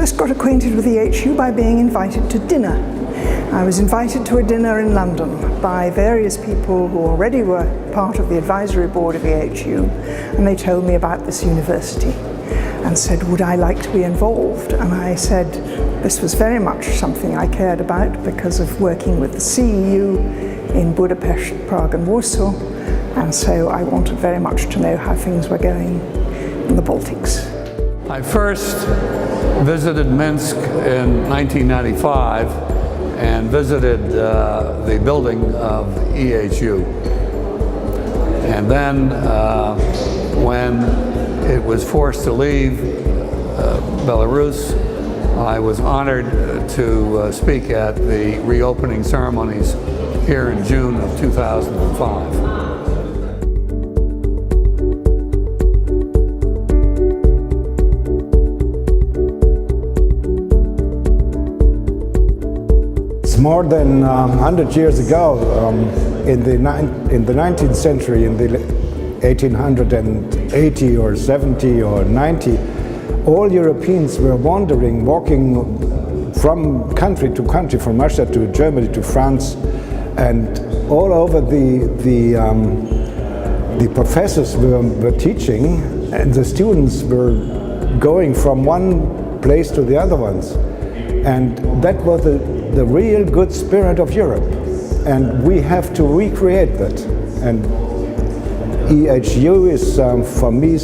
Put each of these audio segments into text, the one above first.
first got acquainted with EHU by being invited to dinner. I was invited to a dinner in London by various people who already were part of the advisory board of EHU, and they told me about this university and said, would I like to be involved? And I said this was very much something I cared about because of working with the CEU in Budapest, Prague and Warsaw, and so I wanted very much to know how things were going in the Baltics. I first visited Minsk in 1995 and visited the building of EHU. And then when it was forced to leave Belarus, I was honored to speak at the reopening ceremonies here in June of 2005. More than 100 years ago, in the 19th century, in the 1880 or 70 or 90, all Europeans were wandering, walking from country to country, from Russia to Germany to France, and all over the professors were teaching, and the students were going from one place to the other ones. And that was the real good spirit of Europe, and we have to recreate that. And EHU is for me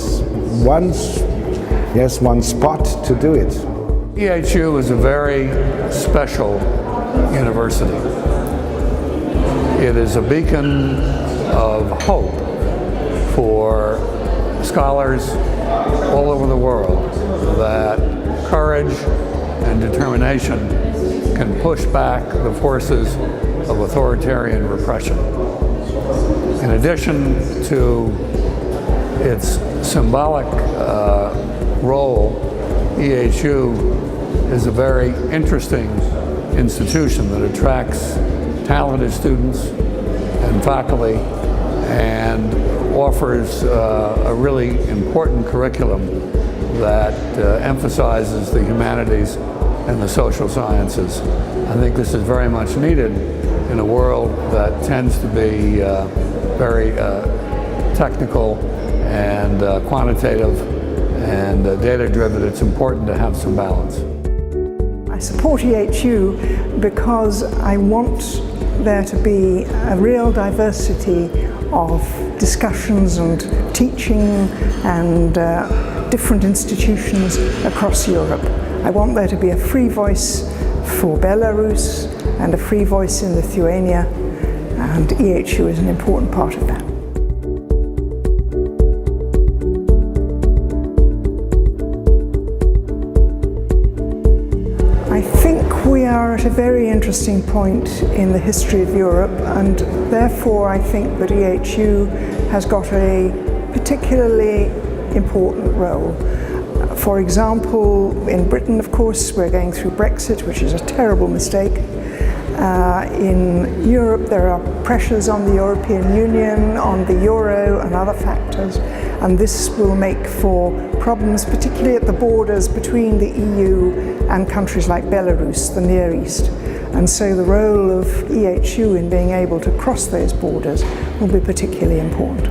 one spot to do it. EHU is a very special university. It is a beacon of hope for scholars all over the world that courage and determination can push back the forces of authoritarian repression. In addition to its symbolic role, EHU is a very interesting institution that attracts talented students and faculty and offers a really important curriculum that emphasizes the humanities and the social sciences. I think this is very much needed in a world that tends to be very technical and quantitative and data-driven. It's important to have some balance. I support EHU because I want there to be a real diversity of discussions and teaching and different institutions across Europe. I want there to be a free voice for Belarus and a free voice in Lithuania, and EHU is an important part of that. I think we are at a very interesting point in the history of Europe, and therefore I think that EHU has got a particularly important role. For example, in Britain, of course, we're going through Brexit, which is a terrible mistake. In Europe, there are pressures on the European Union, on the euro and other factors, and this will make for problems, particularly at the borders between the EU and countries like Belarus, the Near East. And so the role of EHU in being able to cross those borders will be particularly important.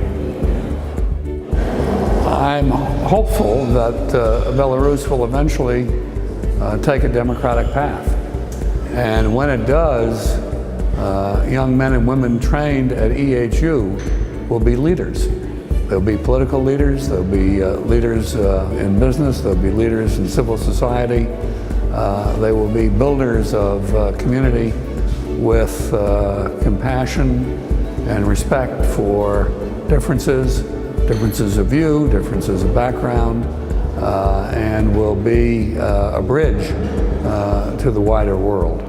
I'm hopeful that Belarus will eventually take a democratic path. And when it does, young men and women trained at EHU will be leaders. There'll be political leaders, there'll be leaders in business, there'll be leaders in civil society. They will be builders of community with compassion and respect for differences of view, differences of background, and will be a bridge to the wider world.